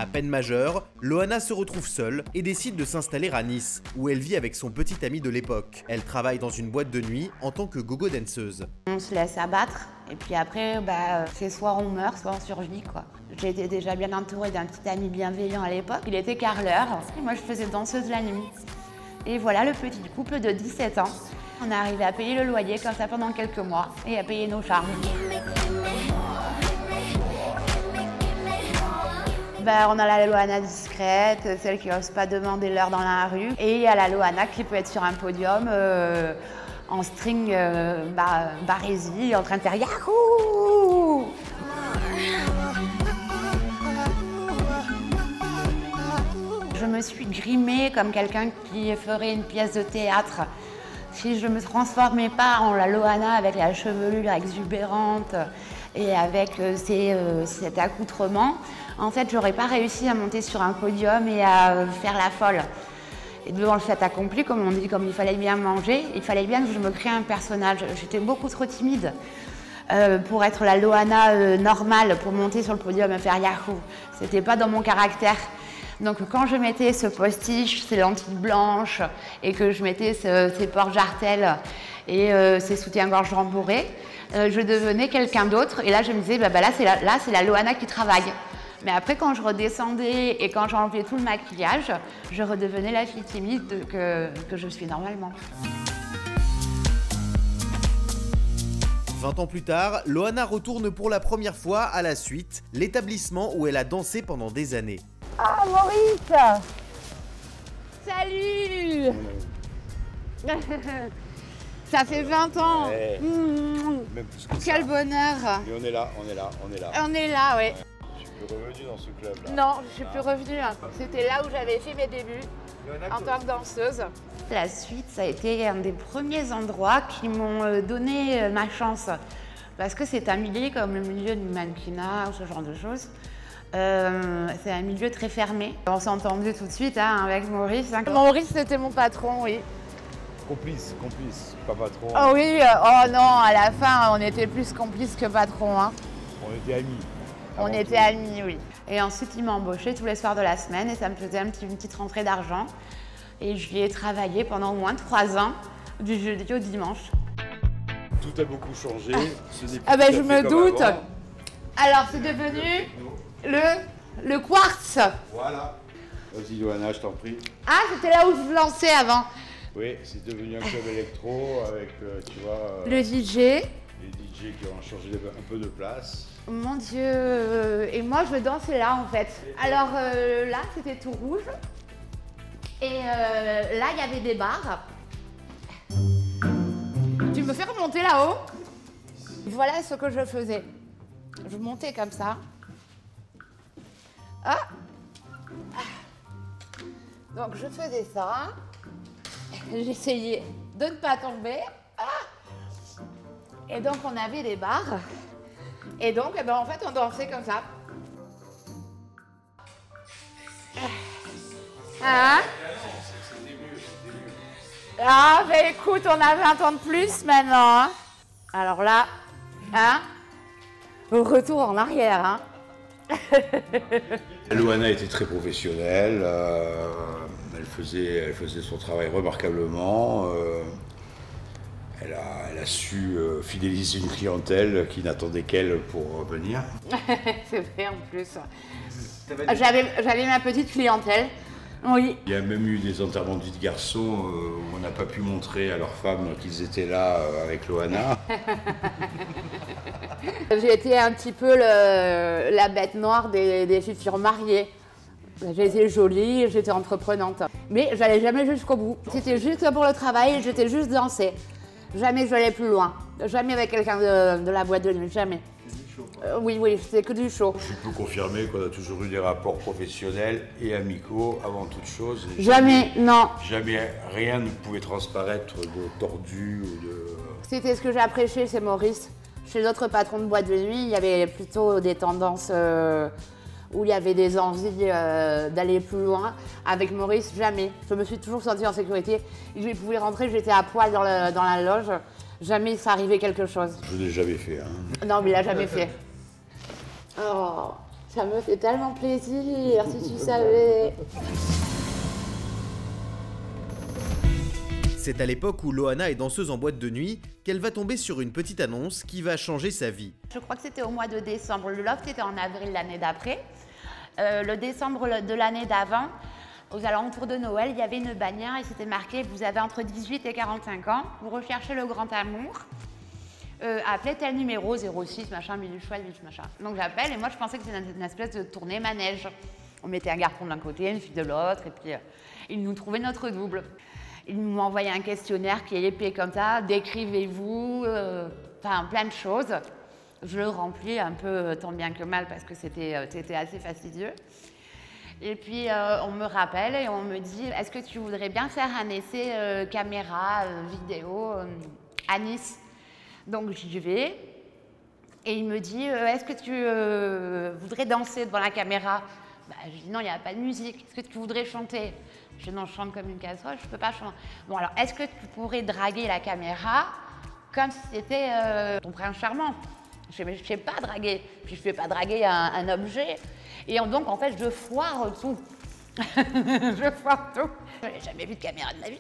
À peine majeure, Loana se retrouve seule et décide de s'installer à Nice, où elle vit avec son petit ami de l'époque. Elle travaille dans une boîte de nuit en tant que gogo danseuse. On se laisse abattre et puis après, c'est soit on meurt, soit on survit, quoi. J'étais déjà bien entourée d'un petit ami bienveillant à l'époque. Il était carreleur et moi je faisais danseuse la nuit. Et voilà le petit couple de 17 ans. On est arrivé à payer le loyer comme ça pendant quelques mois et à payer nos charges. On a la Loana discrète, celle qui n'ose pas demander l'heure dans la rue. Et il y a la Loana qui peut être sur un podium en string barésie, en train de faire Yahoo! Je me suis grimée comme quelqu'un qui ferait une pièce de théâtre. Si je ne me transformais pas en la Loana avec la chevelure exubérante et avec cet accoutrement, en fait, j'aurais pas réussi à monter sur un podium et à faire la folle. Et devant le fait accompli, comme on dit, comme il fallait bien manger, il fallait bien que je me crée un personnage. J'étais beaucoup trop timide pour être la Loana normale, pour monter sur le podium et faire Yahoo! C'était pas dans mon caractère. Donc quand je mettais ce postiche, ces lentilles blanches et que je mettais ces porte-jartelles et ces soutiens-gorge rembourrés, je devenais quelqu'un d'autre. Et là, je me disais, là, c'est la Loana qui travaille. Mais après, quand je redescendais et quand j'enlevais tout le maquillage, je redevenais la fille timide que je suis normalement. 20 ans plus tard, Loana retourne pour la première fois à la Suite, l'établissement où elle a dansé pendant des années. Ah, Maurice! Salut! Ça fait 20 ans. Ouais. Même plus que Quel ça. bonheur. Mais on est là, on est là, on est là. On est là, oui. Je suis plus revenu dans ce club-là. Non, je suis plus revenue. C'était là où j'avais fait mes débuts en tant que danseuse. La Suite, ça a été un des premiers endroits qui m'ont donné ma chance. Parce que c'est un milieu comme le milieu du mannequinat ou ce genre de choses. C'est un milieu très fermé. On s'est entendu tout de suite avec Maurice. Maurice, c'était mon patron, oui. Complice, pas patron. Oh oui, oh non, à la fin, on était plus complices que patron. Hein. On était amis. On était amis, oui. Et ensuite, il m'a embauchée tous les soirs de la semaine et ça me faisait une petite rentrée d'argent. Et j'y ai travaillé pendant au moins 3 ans, du jeudi au dimanche. Tout a beaucoup changé. Je me doute. Avant. Alors, c'est devenu le quartz. Voilà. Vas-y, Loana, je t'en prie. Ah, c'était là où je lançais avant. Oui, c'est devenu un club électro avec, tu vois... le DJ. Les DJ qui ont changé un peu de place. Mon Dieu. Et moi, je dansais là, en fait. Alors, là, c'était tout rouge. Et là, il y avait des bars. Tu me fais remonter là-haut. Voilà ce que je faisais. Je montais comme ça. Ah. Donc, je faisais ça. J'essayais de ne pas tomber. Ah. Et donc, on avait des bars. Et donc, en fait, on dansait comme ça. Hein? Ah, écoute, on a 20 ans de plus maintenant. Hein? Alors là, retour en arrière. Hein? Loana était très professionnelle. Elle faisait son travail remarquablement. Elle a su fidéliser une clientèle qui n'attendait qu'elle pour venir. C'est vrai en plus. J'avais ma petite clientèle. Oui. Il y a même eu des enterrements de vie de garçons où on n'a pas pu montrer à leurs femmes qu'ils étaient là avec Loana. J'ai été un petit peu la bête noire des futurs mariés. J'étais jolie, j'étais entreprenante. Mais j'allais jamais jusqu'au bout. C'était juste pour le travail, j'étais juste danser. Jamais je n'allais plus loin. Jamais avec quelqu'un de la boîte de nuit, jamais. Oui, c'était que du show. Je peux confirmer qu'on a toujours eu des rapports professionnels et amicaux avant toute chose. Jamais, non. Jamais rien ne pouvait transparaître de tordu ou de... C'était ce que j'appréciais chez Maurice. Chez d'autres patrons de boîte de nuit, il y avait plutôt des tendances où il y avait des envies d'aller plus loin. Avec Maurice, jamais. Je me suis toujours sentie en sécurité. Je pouvais rentrer, j'étais à poil dans la loge. Jamais ça arrivait quelque chose. Je ne l'ai jamais fait. Hein. Non, mais il l'a jamais fait. Oh, Ça me fait tellement plaisir, si tu savais. C'est à l'époque où Loana est danseuse en boîte de nuit qu'elle va tomber sur une petite annonce qui va changer sa vie. Je crois que c'était au mois de décembre. Le loft était en avril l'année d'après. Le décembre de l'année d'avant, aux alentours de Noël, il y avait une bannière et c'était marqué « Vous avez entre 18 et 45 ans, vous recherchez le grand amour, appelez tel numéro 06, machin, Miluchois, machin. » Donc j'appelle et moi je pensais que c'était une espèce de tournée manège. On mettait un garçon d'un côté, une fille de l'autre et puis ils nous trouvaient notre double. Ils m'ont envoyé un questionnaire qui est épais comme ça, décrivez-vous, enfin plein de choses. Je le remplis un peu tant bien que mal parce que c'était assez fastidieux. Et puis on me rappelle et on me dit « Est-ce que tu voudrais bien faire un essai caméra, vidéo à Nice ?» Donc j'y vais et il me dit « Est-ce que tu voudrais danser devant la caméra ?» Je dis « Non, il n'y a pas de musique. Est-ce que tu voudrais chanter ?» Je dis « Non, je chante comme une casserole, je ne peux pas chanter. » Bon alors, est-ce que tu pourrais draguer la caméra comme si c'était ton prince charmant? Je ne sais pas draguer, puis je ne fais pas draguer un objet. Et donc, en fait, je foire tout. Je foire tout. Je n'ai jamais vu de caméra de ma vie.